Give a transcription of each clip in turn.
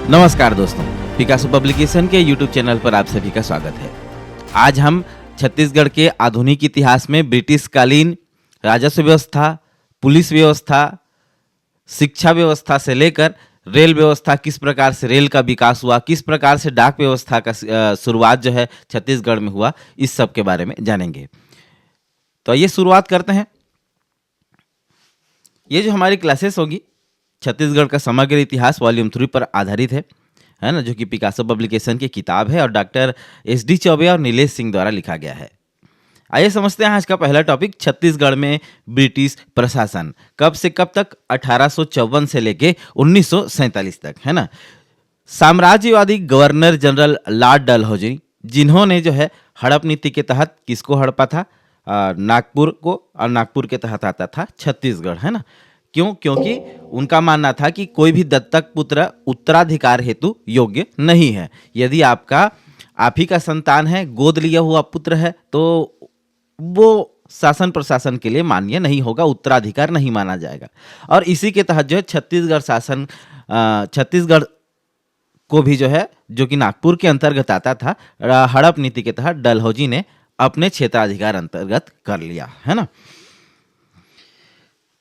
नमस्कार दोस्तों, Picasso publication के यूट्यूब चैनल पर आप सभी का स्वागत है। आज हम छत्तीसगढ़ के आधुनिक इतिहास में ब्रिटिश कालीन राजस्व व्यवस्था, पुलिस व्यवस्था, शिक्षा व्यवस्था से लेकर रेल व्यवस्था, किस प्रकार से रेल का विकास हुआ, किस प्रकार से डाक व्यवस्था का शुरुआत जो है छत्तीसगढ़ में हुआ, इस सब के बारे में जानेंगे। तो आइए शुरुआत करते हैं। ये जो हमारी क्लासेस होगी छत्तीसगढ़ का समग्र इतिहास वॉल्यूम 3 पर आधारित है ना, जो कि पिकासो पब्लिकेशन की किताब है और डॉक्टर एस.डी. चौबे और नीलेश सिंह द्वारा लिखा गया है। आइए समझते हैं आज का पहला टॉपिक, छत्तीसगढ़ में ब्रिटिश प्रशासन कब से कब तक, 1854 से लेके 1947 तक, है ना। साम्राज्यवादी गवर्नर जनरल लॉर्ड डलहौजी, जिन्होंने जो है हड़प नीति के तहत किसको हड़पा था, नागपुर को, और नागपुर के तहत आता था छत्तीसगढ़, है ना। क्यों? क्योंकि उनका मानना था कि कोई भी दत्तक पुत्र उत्तराधिकार हेतु योग्य नहीं है। यदि आप ही का संतान है, गोद लिया हुआ पुत्र है, तो वो शासन प्रशासन के लिए मान्य नहीं होगा, उत्तराधिकार नहीं माना जाएगा। और इसी के तहत जो है छत्तीसगढ़ को भी जो है, जो कि नागपुर के अंतर्गत आता था, हड़प नीति के तहत डलहौजी ने अपने क्षेत्राधिकार अंतर्गत कर लिया, है ना।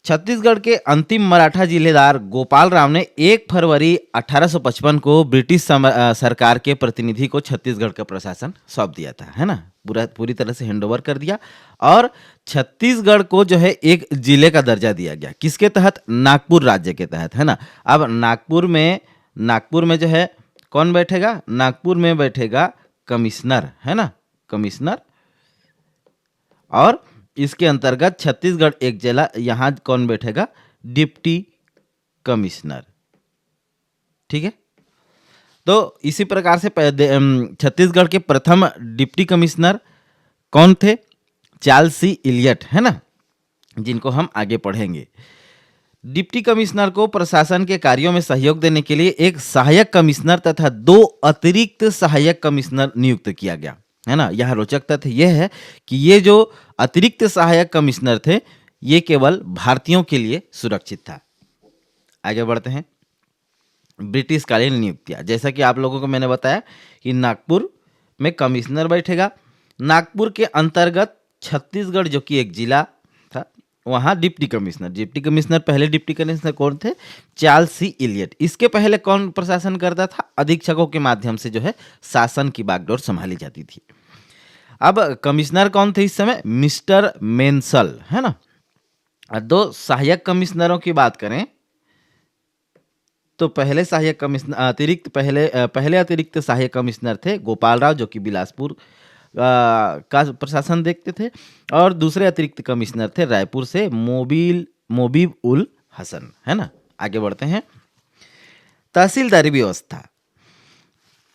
छत्तीसगढ़ के अंतिम मराठा जिलेदार गोपाल राव ने 1 फरवरी 1855 को ब्रिटिश सरकार के प्रतिनिधि को छत्तीसगढ़ का प्रशासन सौंप दिया था, है ना। पूरी तरह से हैंडओवर कर दिया और छत्तीसगढ़ को जो है एक जिले का दर्जा दिया गया। किसके तहत? नागपुर राज्य के तहत, है ना। अब नागपुर में जो है कौन बैठेगा? नागपुर में बैठेगा कमिश्नर, है ना, कमिश्नर। और इसके अंतर्गत छत्तीसगढ़ एक जिला, यहाँ कौन बैठेगा? डिप्टी कमिश्नर, ठीक है। तो इसी प्रकार से छत्तीसगढ़ के प्रथम डिप्टी कमिश्नर कौन थे? चार्ल्स सी इलियट, है ना, जिनको हम आगे पढ़ेंगे। डिप्टी कमिश्नर को प्रशासन के कार्यों में सहयोग देने के लिए एक सहायक कमिश्नर तथा 2 अतिरिक्त सहायक कमिश्नर नियुक्त किया गया, है ना। यहाँ रोचक तथ्य यह है कि ये जो अतिरिक्त सहायक कमिश्नर थे, ये केवल भारतीयों के लिए सुरक्षित था। आगे बढ़ते हैं। ब्रिटिश कालीन नियुक्तियां, जैसा कि आप लोगों को मैंने बताया कि नागपुर में कमिश्नर बैठेगा। नागपुर के अंतर्गत छत्तीसगढ़ जो कि एक जिला था, वहाँ डिप्टी कमिश्नर पहले डिप्टी कमिश्नर कौन थे? चार्ल्स सी इलियट। इसके पहले कौन प्रशासन करता था? अधीक्षकों के माध्यम से जो है शासन की बागडोर संभाली जाती थी। अब कमिश्नर कौन थे इस समय? मिस्टर मेंसल, है ना। 2 सहायक कमिश्नरों की बात करें तो पहले अतिरिक्त सहायक कमिश्नर थे गोपाल राव, जो कि बिलासपुर का प्रशासन देखते थे, और दूसरे अतिरिक्त कमिश्नर थे रायपुर से मोबीब उल हसन, है ना। आगे बढ़ते हैं। तहसीलदारी व्यवस्था,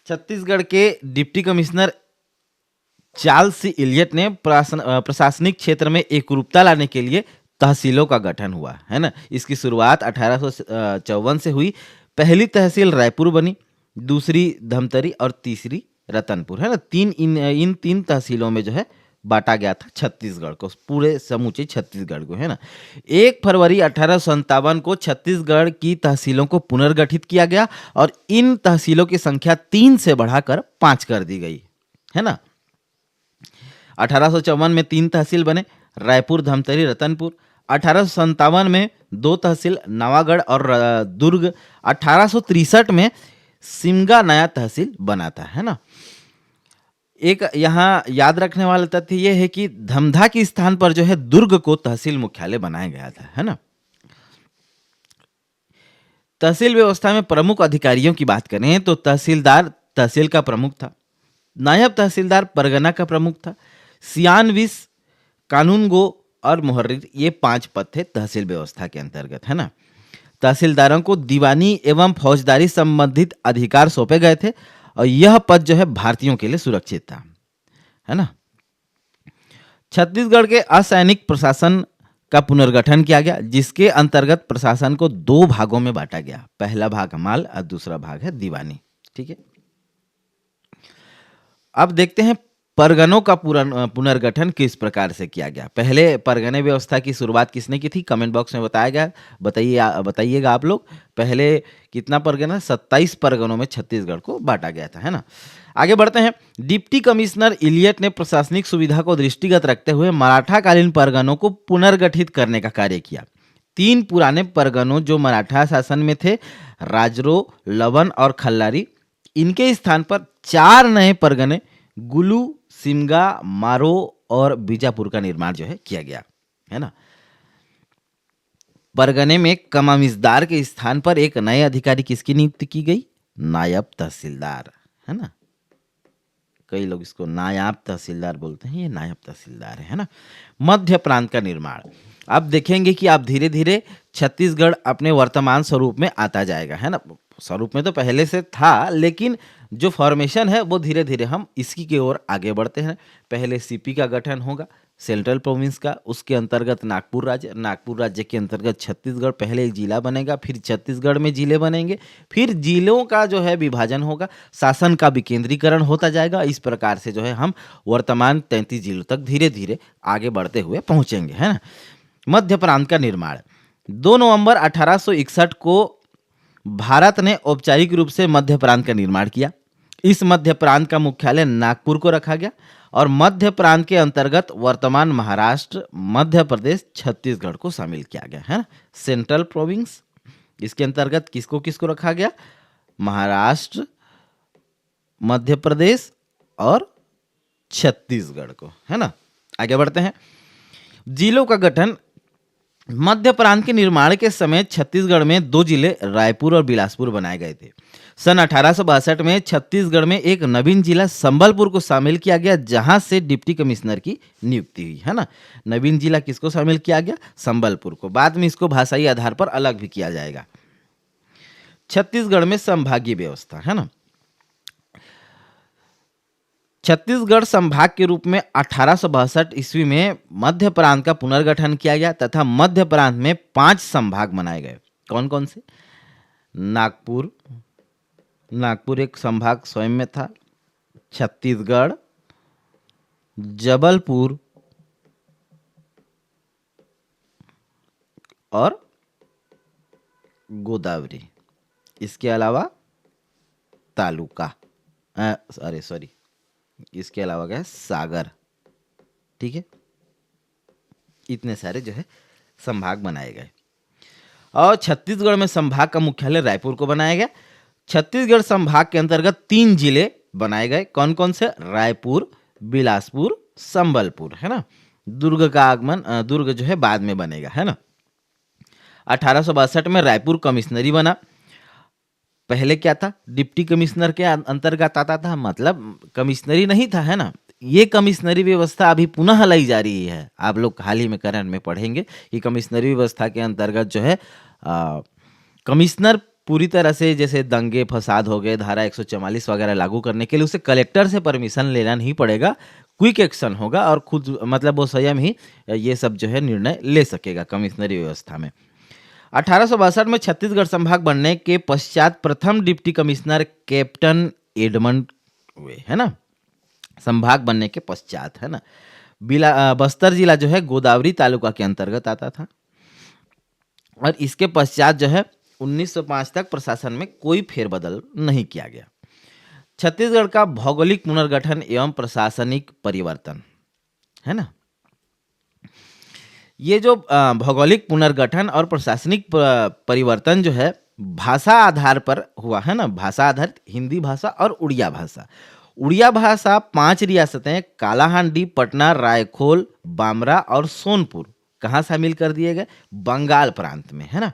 छत्तीसगढ़ के डिप्टी कमिश्नर चार्ल्स सी इलियट ने प्रशासनिक क्षेत्र में एकरूपता लाने के लिए तहसीलों का गठन हुआ, है ना। इसकी शुरुआत 1854 से हुई। पहली तहसील रायपुर बनी, दूसरी धमतरी और तीसरी रतनपुर, है ना। इन 3 तहसीलों में जो है बांटा गया था छत्तीसगढ़ को, पूरे समूचे छत्तीसगढ़ को, है ना। 1 फरवरी 1857 को छत्तीसगढ़ की तहसीलों को पुनर्गठित किया गया और इन तहसीलों की संख्या 3 से बढ़ाकर 5 कर दी गई, है ना। 1854 में 3 तहसील बने, रायपुर, धमतरी, रतनपुर। 1857 में 2 तहसील, नवागढ़ और दुर्ग। 1863 में सिमगा नया तहसील बना था, है ना। एक यहाँ याद रखने वाला तथ्य यह है कि धमधा के स्थान पर जो है दुर्ग को तहसील मुख्यालय बनाया गया था, है ना। तहसील व्यवस्था में प्रमुख अधिकारियों की बात करें तो तहसीलदार तहसील का प्रमुख था, नायब तहसीलदार परगना का प्रमुख था, सियानविस, कानूनगो और मुहर्रिर, ये 5 पद थे तहसील व्यवस्था के अंतर्गत, है ना। तहसीलदारों को दीवानी एवं फौजदारी संबंधित अधिकार सौंपे गए थे और यह पद जो है भारतीयों के लिए सुरक्षित था, है ना। छत्तीसगढ़ के असैनिक प्रशासन का पुनर्गठन किया गया, जिसके अंतर्गत प्रशासन को 2 भागों में बांटा गया। पहला भाग माल और दूसरा भाग है दीवानी, ठीक है। अब देखते हैं परगनों का पुनर्गठन किस प्रकार से किया गया? पहले परगने व्यवस्था की शुरुआत किसने की थी? कमेंट बॉक्स में बताया गया, बताइएगा आप लोग। पहले कितना परगना? 27 परगनों में छत्तीसगढ़ को बांटा गया था, है ना। आगे बढ़ते हैं। डिप्टी कमिश्नर इलियट ने प्रशासनिक सुविधा को दृष्टिगत रखते हुए मराठा कालीन परगनों को पुनर्गठित करने का कार्य किया। 3 पुराने परगनों जो मराठा शासन में थे, राजरो, लवन और खल्लारी, इनके स्थान पर 4 नए परगने गुलू, सिमगा, मारो और बीजापुर का निर्माण जो है किया गया, है ना। परगने में कमामिसदार के स्थान पर एक नए अधिकारी किसकी नियुक्ति की गई? नायब तहसीलदार, है ना। कई लोग इसको नायब तहसीलदार बोलते हैं, ये नायब तहसीलदार है ना। मध्य प्रांत का निर्माण। आप देखेंगे कि आप धीरे धीरे छत्तीसगढ़ अपने वर्तमान स्वरूप में आता जाएगा, है ना। स्वरूप में तो पहले से था, लेकिन जो फॉर्मेशन है वो धीरे धीरे हम इसकी की ओर आगे बढ़ते हैं। पहले सीपी का गठन होगा, सेंट्रल प्रोविंस का, उसके अंतर्गत नागपुर राज्य के अंतर्गत छत्तीसगढ़ पहले एक जिला बनेगा, फिर छत्तीसगढ़ में जिले बनेंगे, फिर जिलों का जो है विभाजन होगा, शासन का विकेंद्रीकरण होता जाएगा। इस प्रकार से जो है हम वर्तमान 33 जिलों तक धीरे धीरे आगे बढ़ते हुए पहुंचेंगे, है ना। मध्य प्रांत का निर्माण। 2 नवंबर 1861 को भारत ने औपचारिक रूप से मध्य प्रांत का निर्माण किया। इस मध्य प्रांत का मुख्यालय नागपुर को रखा गया और मध्य प्रांत के अंतर्गत वर्तमान महाराष्ट्र, मध्य प्रदेश, छत्तीसगढ़ को शामिल किया गया, है ना। सेंट्रल प्रोविंस, इसके अंतर्गत किसको किसको रखा गया? महाराष्ट्र, मध्य प्रदेश और छत्तीसगढ़ को, है ना। आगे बढ़ते हैं। जिलों का गठन। मध्य प्रांत के निर्माण के समय छत्तीसगढ़ में 2 जिले रायपुर और बिलासपुर बनाए गए थे। सन 1862 में छत्तीसगढ़ में एक नवीन जिला संबलपुर को शामिल किया गया, जहां से डिप्टी कमिश्नर की नियुक्ति हुई, है ना। नवीन जिला किसको शामिल किया गया? संबलपुर को। बाद में इसको भाषाई आधार पर अलग भी किया जाएगा। छत्तीसगढ़ में संभागीय व्यवस्था, है ना। छत्तीसगढ़ संभाग के रूप में 1862 ईस्वी में मध्य प्रांत का पुनर्गठन किया गया तथा मध्य प्रांत में 5 संभाग बनाए गए। कौन कौन से? नागपुर एक संभाग स्वयं में था। छत्तीसगढ़, जबलपुर और गोदावरी। इसके अलावा तालुका, इसके अलावा क्या है? सागर, ठीक है। इतने सारे जो है संभाग बनाए गए और छत्तीसगढ़ में संभाग का मुख्यालय रायपुर को बनाया गया। छत्तीसगढ़ संभाग के अंतर्गत 3 जिले बनाए गए। कौन कौन से? रायपुर, बिलासपुर, संबलपुर, है ना। दुर्ग जो है बाद में बनेगा, है ना। 1862 में रायपुर कमिश्नरी बना। पहले क्या था? डिप्टी कमिश्नर के अंतर्गत आता था, मतलब कमिश्नरी नहीं था, है ना। ये कमिश्नरी व्यवस्था अभी पुनः लाई जा रही है। आप लोग हाल ही में करंट में पढ़ेंगे कि कमिश्नरी व्यवस्था के अंतर्गत जो है कमिश्नर पूरी तरह से, जैसे दंगे फसाद हो गए, धारा 144 वगैरह लागू करने के लिए उसे कलेक्टर से परमिशन लेना नहीं पड़ेगा, क्विक एक्शन होगा और खुद मतलब वो स्वयं ही ये सब जो है निर्णय ले सकेगा कमिश्नरी व्यवस्था में। 1862 में छत्तीसगढ़ संभाग बनने के पश्चात प्रथम डिप्टी कमिश्नर कैप्टन एडमंड हुए, है ना। संभाग बनने के पश्चात, है ना। बस्तर जिला जो है गोदावरी तालुका के अंतर्गत आता था और इसके पश्चात जो है 1905 तक प्रशासन में कोई फेरबदल नहीं किया गया। छत्तीसगढ़ का भौगोलिक पुनर्गठन एवं प्रशासनिक परिवर्तन, है ना। ये जो भौगोलिक पुनर्गठन और प्रशासनिक परिवर्तन जो है भाषा आधार पर हुआ, है ना। भाषा आधारित हिंदी भाषा और उड़िया भाषा। उड़िया भाषा 5 रियासतें कालाहांडी, पटना, रायखोल, बामरा और सोनपुर कहाँ शामिल कर दिए गए? बंगाल प्रांत में, है ना,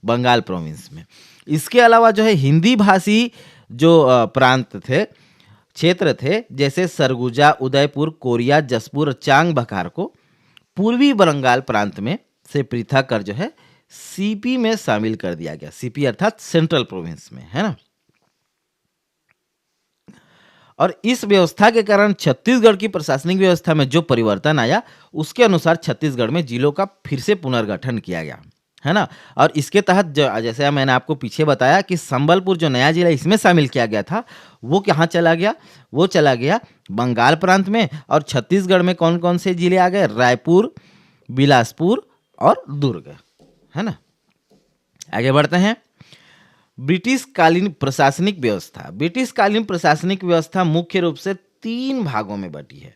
बंगाल प्रोविंस में। इसके अलावा जो है हिंदी भाषी जो प्रांत थे, क्षेत्र थे, जैसे सरगुजा, उदयपुर, कोरिया, जसपुर, चांग बकार को पूर्वी बंगाल प्रांत में से पृथक कर जो है सीपी में शामिल कर दिया गया। सीपी अर्थात सेंट्रल प्रोविंस में, है ना। और इस व्यवस्था के कारण छत्तीसगढ़ की प्रशासनिक व्यवस्था में जो परिवर्तन आया, उसके अनुसार छत्तीसगढ़ में जिलों का फिर से पुनर्गठन किया गया, है ना। और इसके तहत जैसे मैंने आपको पीछे बताया कि संबलपुर जो नया जिला इसमें शामिल किया गया था, वो कहाँ चला गया, वो चला गया बंगाल प्रांत में। और छत्तीसगढ़ में कौन कौन से जिले आ गए, रायपुर, बिलासपुर और दुर्ग, है ना। आगे बढ़ते हैं। ब्रिटिश कालीन प्रशासनिक व्यवस्था। ब्रिटिश कालीन प्रशासनिक व्यवस्था मुख्य रूप से 3 भागों में बटी है।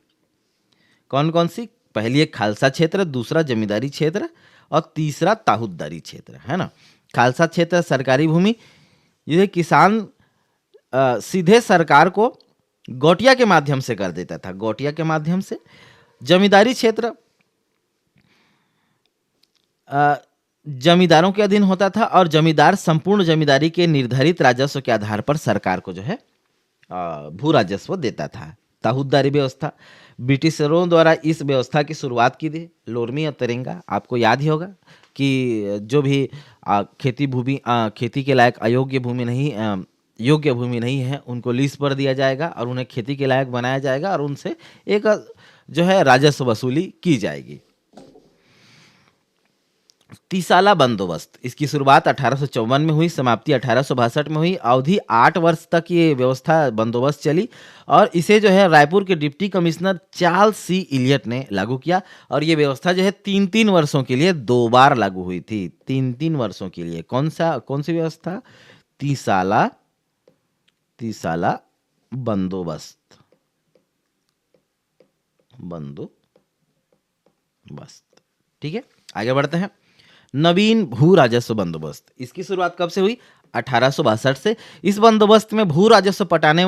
कौन कौन सी, पहली एक खालसा क्षेत्र, दूसरा जमींदारी क्षेत्र और तीसरा ताहुतदारी क्षेत्र, है ना। खालसा क्षेत्र सरकारी भूमि, ये किसान सीधे सरकार को गोटिया के माध्यम से कर देता था, गोटिया के माध्यम से। जमींदारी क्षेत्र जमींदारों के अधीन होता था और जमींदार संपूर्ण जमींदारी के निर्धारित राजस्व के आधार पर सरकार को जो है भू राजस्व देता था। ताहुतदारी व्यवस्था, ब्रिटिशरों द्वारा इस व्यवस्था की शुरुआत की थी। लोरमी और तरेंगा, आपको याद ही होगा कि जो भी खेती के लायक अयोग्य भूमि नहीं योग्य भूमि नहीं है, उनको लीज पर दिया जाएगा और उन्हें खेती के लायक बनाया जाएगा और उनसे एक जो है राजस्व वसूली की जाएगी। तीसाला बंदोबस्त, इसकी शुरुआत 1854 में हुई, समाप्ति 1862 में हुई। अवधि 8 वर्ष तक ये व्यवस्था बंदोबस्त चली और इसे जो है रायपुर के डिप्टी कमिश्नर चार्ल्स सी इलियट ने लागू किया। और ये व्यवस्था जो है 3-3 वर्षों के लिए 2 बार लागू हुई थी, 3-3 वर्षों के लिए। कौन सी व्यवस्था, तीसाला बंदोबस्त, ठीक है। आगे बढ़ते हैं। नवीन भू राजस्व बंदोबस्त, इसकी शुरुआत कब से हुई, 1862 से। इस बंदोबस्त में भू राजस्व पटाने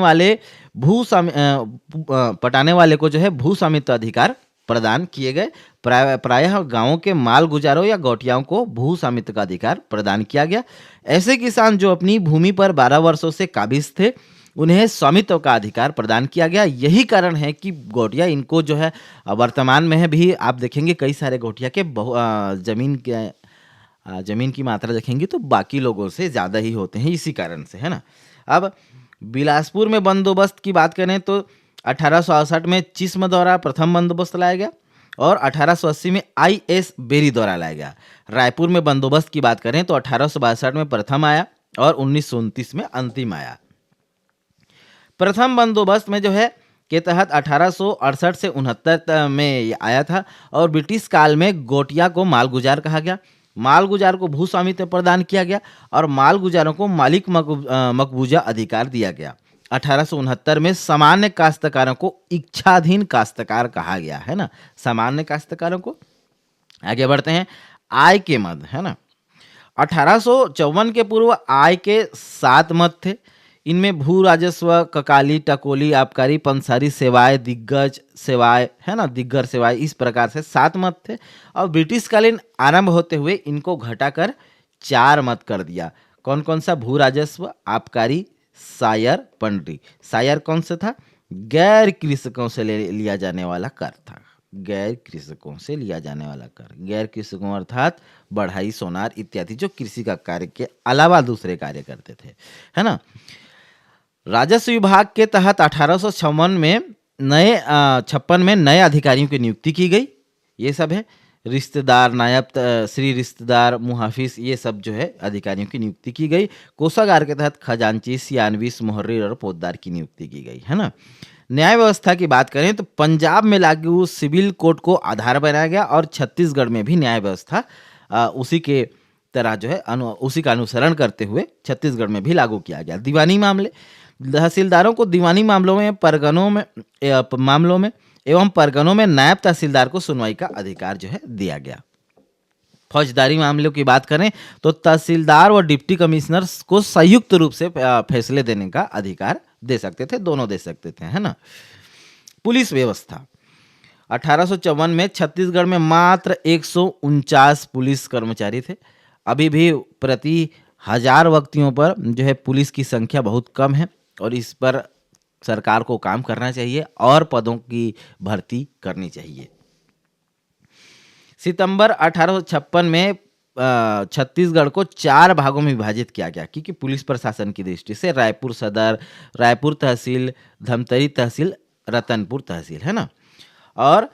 वाले को जो है भू स्वामित्व अधिकार प्रदान किए गए। प्रायः गांवों के माल गुजारों या गौटियाओं को भू स्वामित्व का अधिकार प्रदान किया गया। ऐसे किसान जो अपनी भूमि पर 12 वर्षों से काबिज थे, उन्हें स्वामित्व का अधिकार प्रदान किया गया। यही कारण है कि गौटिया इनको जो है वर्तमान में भी आप देखेंगे कई सारे गौटिया के जमीन की मात्रा देखेंगे तो बाकी लोगों से ज़्यादा ही होते हैं, इसी कारण से, है ना। अब बिलासपुर में बंदोबस्त की बात करें तो 1868 में चिस्म द्वारा प्रथम बंदोबस्त लाया गया और 1880 में I.S. बेरी द्वारा लाया गया। रायपुर में बंदोबस्त की बात करें तो 1862 में प्रथम आया और 1929 में अंतिम आया। प्रथम बंदोबस्त में जो है के तहत 1868 से 69 में आया था और ब्रिटिश काल में गोटिया को मालगुजार कहा गया। मालगुजार को भू स्वामित्व प्रदान किया गया और मालगुजारों को मालिक मकबूजा अधिकार दिया गया। 1869 में सामान्य काश्तकारों को इच्छाधीन काश्तकार कहा गया, है ना, सामान्य काश्तकारों को। आगे बढ़ते हैं। आय के मद, है ना। 1854 के पूर्व आय के 7 मद थे। इनमें भू राजस्व, ककाली, टकोली, आबकारी, पंसारी सेवाएं, दिग्गज सेवाएं, है ना, दिग्गर सेवाएं, इस प्रकार से 7 मद थे। और ब्रिटिश कालीन आरंभ होते हुए इनको घटाकर 4 मद कर दिया। कौन कौन सा, भू राजस्व, आबकारी, सायर, पंडरी। सायर कौन सा था, गैर कृषकों से लिया जाने वाला कर था, गैर कृषकों से लिया जाने वाला कर। गैर कृषकों अर्थात बढ़ाई, सोनार इत्यादि जो कृषि का कार्य के अलावा दूसरे कार्य करते थे, है ना। राजस्व विभाग के तहत 1856 में नए अधिकारियों की नियुक्ति की गई। ये सब है रिश्तेदार, नायब, श्री रिश्तेदार, मुहाफिज, ये सब जो है अधिकारियों की नियुक्ति की गई। कोषागार के तहत खजांची, सियानवीस, मुहर्रिर और पोद्दार की नियुक्ति की गई, है ना। न्याय व्यवस्था की बात करें तो पंजाब में लागू सिविल कोड को आधार बनाया गया और छत्तीसगढ़ में भी न्याय व्यवस्था उसी के तरह जो है उसी का अनुसरण करते हुए छत्तीसगढ़ में भी लागू किया गया। दीवानी मामले, तहसीलदारों को दीवानी मामलों में एवं परगनों में नायब तहसीलदार को सुनवाई का अधिकार जो है दिया गया। फौजदारी मामलों की बात करें तो तहसीलदार व डिप्टी कमिश्नर को संयुक्त रूप से फैसले देने का अधिकार दे सकते थे, दोनों दे सकते थे, है ना। पुलिस व्यवस्था, 1854 में छत्तीसगढ़ में मात्र 149 पुलिस कर्मचारी थे। अभी भी प्रति 1000 व्यक्तियों पर जो है पुलिस की संख्या बहुत कम है और इस पर सरकार को काम करना चाहिए और पदों की भर्ती करनी चाहिए। सितंबर 1856 में छत्तीसगढ़ को 4 भागों में विभाजित किया गया क्योंकि पुलिस प्रशासन की दृष्टि से रायपुर सदर, रायपुर तहसील, धमतरी तहसील, रतनपुर तहसील, है ना। और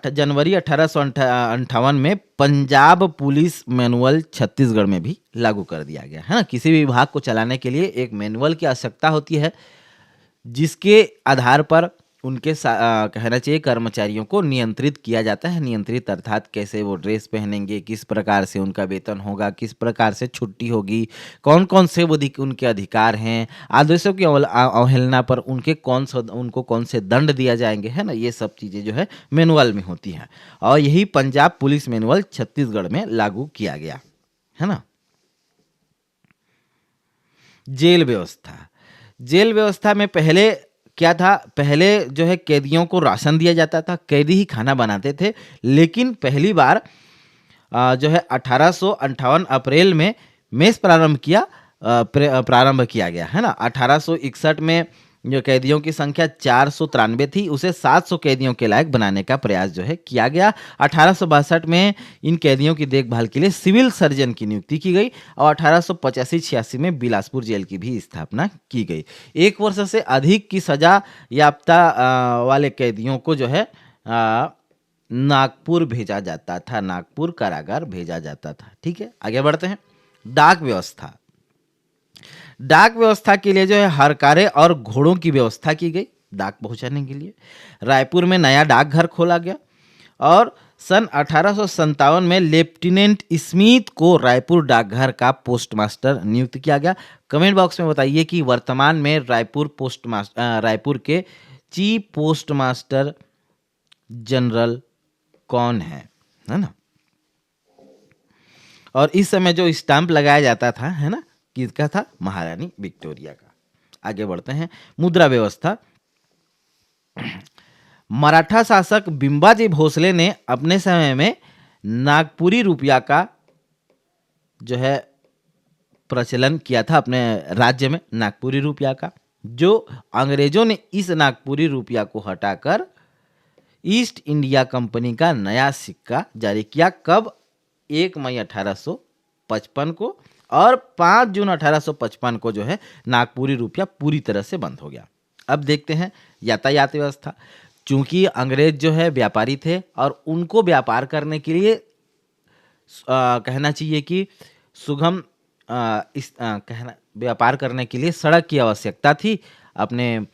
जनवरी 1858 में पंजाब पुलिस मैनुअल छत्तीसगढ़ में भी लागू कर दिया गया है ना। किसी भी विभाग को चलाने के लिए एक मैनुअल की आवश्यकता होती है, जिसके आधार पर उनके कहना चाहिए कर्मचारियों को नियंत्रित किया जाता है। नियंत्रित अर्थात कैसे वो ड्रेस पहनेंगे, किस प्रकार से उनका वेतन होगा, किस प्रकार से छुट्टी होगी, कौन कौन से वो उनके अधिकार हैं, आदेशों की अवहेलना पर उनको कौन से दंड दिया जाएंगे, है ना। ये सब चीज़ें जो है मैनुअल में होती हैं और यही पंजाब पुलिस मैनुअल छत्तीसगढ़ में लागू किया गया है ना। जेल व्यवस्था। जेल व्यवस्था में पहले क्या था, पहले जो है कैदियों को राशन दिया जाता था, कैदी ही खाना बनाते थे। लेकिन पहली बार जो है 1858 अप्रैल में मेस प्रारंभ किया गया है ना। 1861 में जो कैदियों की संख्या 493 थी, उसे 700 कैदियों के लायक बनाने का प्रयास जो है किया गया। 1862 में इन कैदियों की देखभाल के लिए सिविल सर्जन की नियुक्ति की गई और 1885-86 में बिलासपुर जेल की भी स्थापना की गई। 1 वर्ष से अधिक की सजा याफ्ता वाले कैदियों को जो है नागपुर भेजा जाता था, नागपुर कारागार भेजा जाता था। ठीक है, आगे बढ़ते हैं। डाक व्यवस्था। डाक व्यवस्था के लिए जो है हरकारे और घोड़ों की व्यवस्था की गई डाक पहुंचाने के लिए। रायपुर में नया डाकघर खोला गया और सन 1857 में लेफ्टिनेंट स्मिथ को रायपुर डाकघर का पोस्टमास्टर नियुक्त किया गया। कमेंट बॉक्स में बताइए कि वर्तमान में रायपुर के चीफ पोस्टमास्टर जनरल कौन है ना। और इस समय जो स्टाम्प लगाया जाता था, है ना, किसका था? महारानी विक्टोरिया का। आगे बढ़ते हैं। मुद्रा व्यवस्था। मराठा शासक बिंबाजी भोसले ने अपने समय में नागपुरी रुपया का जो है प्रचलन किया था अपने राज्य में, नागपुरी रुपया का। जो अंग्रेजों ने इस नागपुरी रुपया को हटाकर ईस्ट इंडिया कंपनी का नया सिक्का जारी किया। कब? 1 मई 1855 को और 5 जून 1855 को जो है नागपुरी रुपया पूरी तरह से बंद हो गया। अब देखते हैं यातायात व्यवस्था। चूंकि अंग्रेज जो है व्यापारी थे और उनको व्यापार करने के लिए कहना चाहिए कि सुगम व्यापार करने के लिए सड़क की आवश्यकता थी। अपने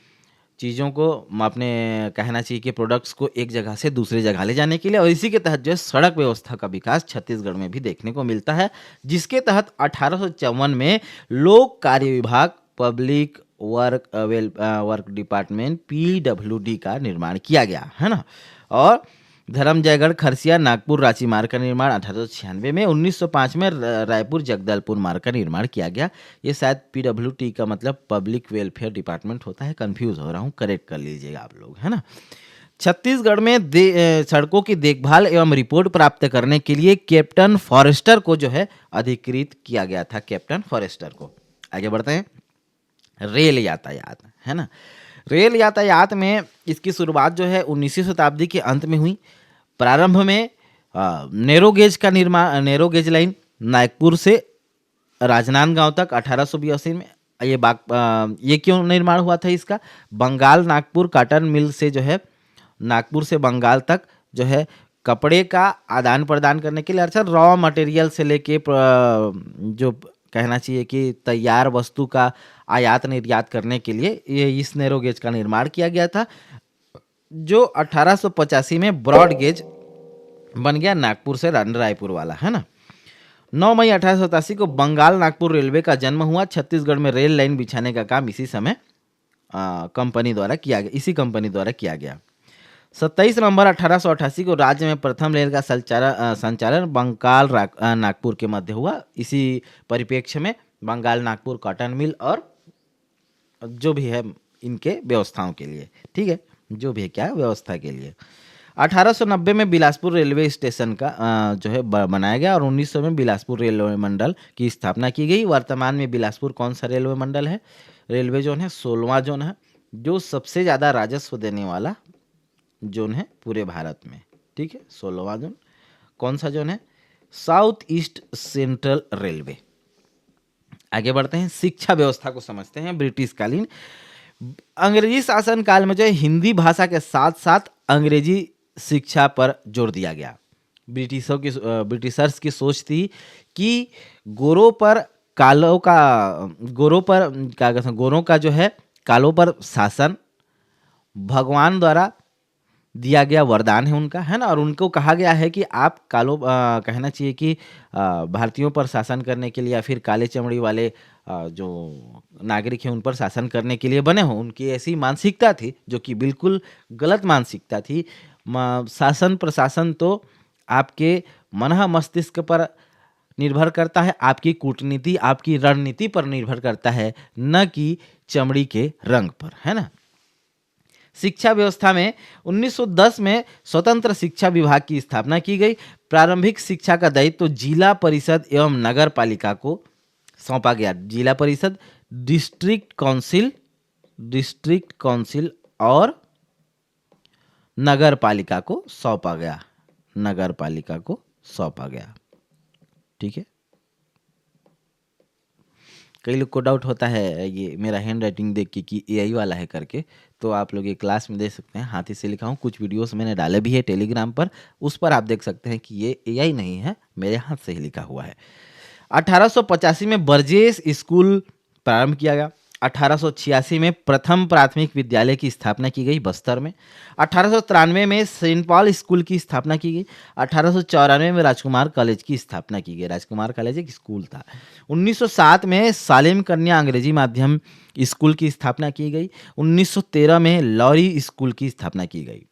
चीज़ों को, अपने कहना चाहिए कि प्रोडक्ट्स को एक जगह से दूसरी जगह ले जाने के लिए, और इसी के तहत जो है सड़क व्यवस्था का विकास छत्तीसगढ़ में भी देखने को मिलता है, जिसके तहत 1854 में लोक कार्य विभाग, पब्लिक वर्क डिपार्टमेंट PWD का निर्माण किया गया है ना। और धर्मजयगढ़ खरसिया नागपुर रांची मार्ग का निर्माण 1896 में। 1905 में रायपुर जगदलपुर मार्ग का निर्माण किया गया। ये शायद PWD का मतलब पब्लिक वेलफेयर डिपार्टमेंट होता है, कंफ्यूज हो रहा हूँ, करेक्ट कर लीजिएगा आप लोग, है ना। छत्तीसगढ़ में सड़कों की देखभाल एवं रिपोर्ट प्राप्त करने के लिए कैप्टन फॉरेस्टर को जो है अधिकृत किया गया था, कैप्टन फॉरेस्टर को। आगे बढ़ते हैं। रेल यातायात, है ना। रेल यातायात में इसकी शुरुआत जो है 19वीं शताब्दी के अंत में हुई। प्रारंभ में नैरो गेज लाइन नागपुर से राजनांदगांव तक 1882 में। ये क्यों निर्माण हुआ था इसका? बंगाल नागपुर काटन मिल से जो है नागपुर से बंगाल तक जो है कपड़े का आदान प्रदान करने के लिए, अर्थात रॉ मटेरियल से लेके जो कहना चाहिए कि तैयार वस्तु का आयात निर्यात करने के लिए ये इस नैरो गेज का निर्माण किया गया था, जो 1885 में ब्रॉड गेज बन गया नागपुर से रायपुर वाला, है ना। 9 मई 1887 को बंगाल नागपुर रेलवे का जन्म हुआ। छत्तीसगढ़ में रेल लाइन बिछाने का काम इसी कंपनी द्वारा किया गया। 27 नवंबर 1888 को राज्य में प्रथम रेल का संचालन बंगाल नागपुर के मध्य हुआ। इसी परिप्रेक्ष्य में बंगाल नागपुर कॉटन मिल और जो भी है इनके व्यवस्थाओं के लिए, ठीक है, जो भी है क्या व्यवस्था के लिए 1890 में बिलासपुर रेलवे स्टेशन का जो है बनाया गया और 1900 में बिलासपुर रेलवे मंडल की स्थापना की गई। वर्तमान में बिलासपुर कौन सा रेलवे मंडल है? रेलवे जोन है 16वां जोन है, जो सबसे ज़्यादा राजस्व देने वाला जोन है पूरे भारत में, ठीक है। 16वां जोन कौन सा जोन है? South east central railway. आगे बढ़ते हैं। शिक्षा व्यवस्था को समझते हैं। ब्रिटिश कालीन अंग्रेजी शासन काल में जो है हिंदी भाषा के साथ साथ अंग्रेजी शिक्षा पर जोर दिया गया। ब्रिटिशर्स की सोच थी कि गोरों पर कालों का गोरों पर क्या कहते हैं, गोरों का जो है कालों पर शासन भगवान द्वारा दिया गया वरदान है उनका, है ना। और उनको कहा गया है कि आप कहना चाहिए कि भारतीयों पर शासन करने के लिए या फिर काले चमड़ी वाले जो नागरिक हैं उन पर शासन करने के लिए बने हों। उनकी ऐसी मानसिकता थी जो कि बिल्कुल गलत मानसिकता थी। शासन प्रशासन तो आपके मन मस्तिष्क पर निर्भर करता है, आपकी कूटनीति आपकी रणनीति पर निर्भर करता है, न कि चमड़ी के रंग पर, है ना। शिक्षा व्यवस्था में 1910 में स्वतंत्र शिक्षा विभाग की स्थापना की गई। प्रारंभिक शिक्षा का दायित्व तो जिला परिषद एवं नगर पालिका को सौंपा गया। जिला परिषद, डिस्ट्रिक्ट काउंसिल और नगर पालिका को सौंपा गया। नगर पालिका को सौंपा गया, ठीक है। कई लोग को डाउट होता है ये मेरा हैंड राइटिंग देख के कि एआई वाला है करके, तो आप लोग ये क्लास में देख सकते हैं, हाथी से लिखा हूँ। कुछ वीडियोस मैंने डाले भी है टेलीग्राम पर, उस पर आप देख सकते हैं कि ये एआई नहीं है, मेरे हाथ से ही लिखा हुआ है। 1885 में बर्जेस स्कूल प्रारंभ किया गया। 1886 में प्रथम प्राथमिक विद्यालय की स्थापना की गई बस्तर में। 1893 में सेंट पॉल स्कूल की स्थापना की गई। 1894 में राजकुमार कॉलेज की स्थापना की गई। राजकुमार कॉलेज एक स्कूल था। 1907 में सालेम कन्या अंग्रेजी माध्यम स्कूल की स्थापना की गई। 1913 में लॉरी स्कूल की स्थापना की गई।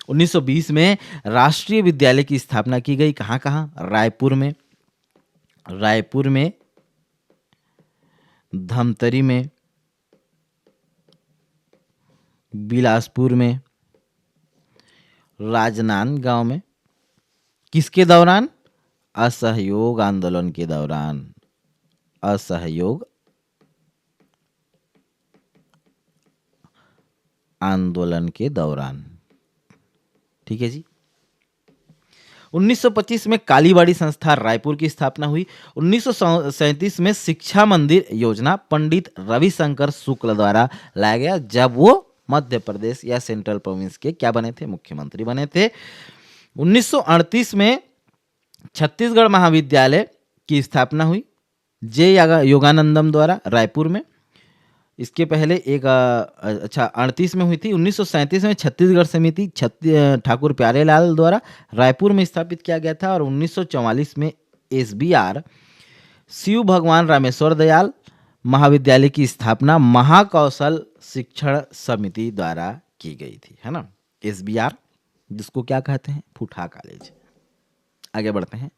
1920 में राष्ट्रीय विद्यालय की स्थापना की गई। कहाँ कहाँ? रायपुर में, धमतरी में, बिलासपुर में, राजनांदगांव में। किसके दौरान? असहयोग आंदोलन के दौरान। असहयोग आंदोलन के दौरान, ठीक है जी। 1925 में कालीबाड़ी संस्था रायपुर की स्थापना हुई। 1937 में शिक्षा मंदिर योजना पंडित रविशंकर शुक्ल द्वारा लाया गया, जब वो मध्य प्रदेश या सेंट्रल प्रोविंस के क्या बने थे? मुख्यमंत्री बने थे। 1938 में छत्तीसगढ़ महाविद्यालय की स्थापना हुई जे योगानंदम द्वारा रायपुर में। इसके पहले एक 38 में हुई थी। 1937 में छत्तीसगढ़ समिति ठाकुर प्यारेलाल द्वारा रायपुर में स्थापित किया गया था। और 1944 में SBR शिव भगवान रामेश्वर दयाल महाविद्यालय की स्थापना महाकौशल शिक्षण समिति द्वारा की गई थी, है ना। SBR जिसको क्या कहते हैं? फूठा कॉलेज। आगे बढ़ते हैं।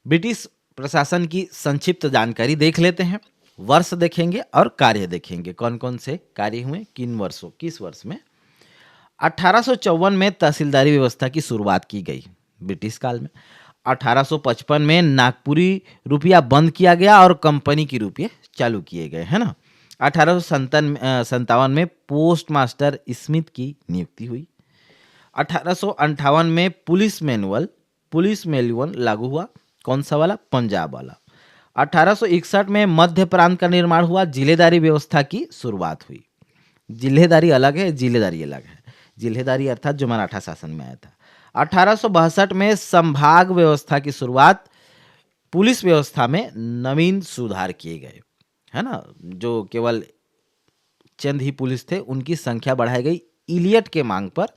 ब्रिटिश प्रशासन की संक्षिप्त जानकारी देख लेते हैं। वर्ष देखेंगे और कार्य देखेंगे, कौन कौन से कार्य हुए किस वर्ष में। 1854 में तहसीलदारी व्यवस्था की शुरुआत की गई ब्रिटिश काल में। 1855 में नागपुरी रुपया बंद किया गया और कंपनी की रुपये चालू किए गए, है ना। 1857 में पोस्ट मास्टर स्मिथ की नियुक्ति हुई। 1858 में पुलिस मैनुअल लागू हुआ। कौन सा वाला? पंजाब वाला। 1861 में मध्य प्रांत का निर्माण हुआ। जिलेदारी व्यवस्था की शुरुआत हुई। जिलेदारी अलग है, जिलेदारी अलग है। जिलेदारी अर्थात जो मराठा शासन में आया था। 1862 में संभाग व्यवस्था की शुरुआत। पुलिस व्यवस्था में नवीन सुधार किए गए, है ना। जो केवल चंद ही पुलिस थे उनकी संख्या बढ़ाई गई इलियट के मांग पर,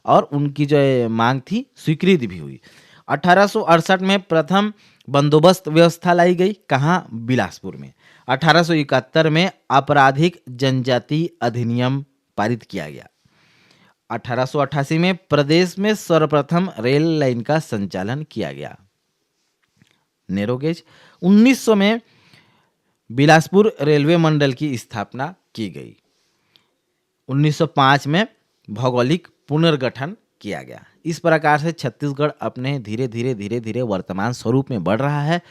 और उनकी जो मांग थी स्वीकृति भी हुई। 1868 में प्रथम बंदोबस्त व्यवस्था लाई गई। कहाँ? बिलासपुर में। 1871 में आपराधिक जनजाति अधिनियम पारित किया गया। 1888 में प्रदेश में सर्वप्रथम रेल लाइन का संचालन किया गया, नैरो गेज। 1900 में बिलासपुर रेलवे मंडल की स्थापना की गई। 1905 में भौगोलिक पुनर्गठन किया गया। इस प्रकार से छत्तीसगढ़ अपने धीरे धीरे वर्तमान स्वरूप में बढ़ रहा है।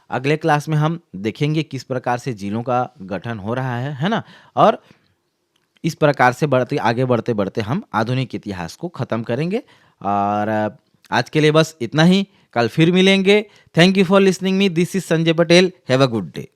अगले क्लास में हम देखेंगे किस प्रकार से जिलों का गठन हो रहा है ना। और इस प्रकार से आगे बढ़ते हम आधुनिक इतिहास को खत्म करेंगे। और आज के लिए बस इतना ही। कल फिर मिलेंगे। Thank you for listening me. This is Sanjay Patel. Have a good day.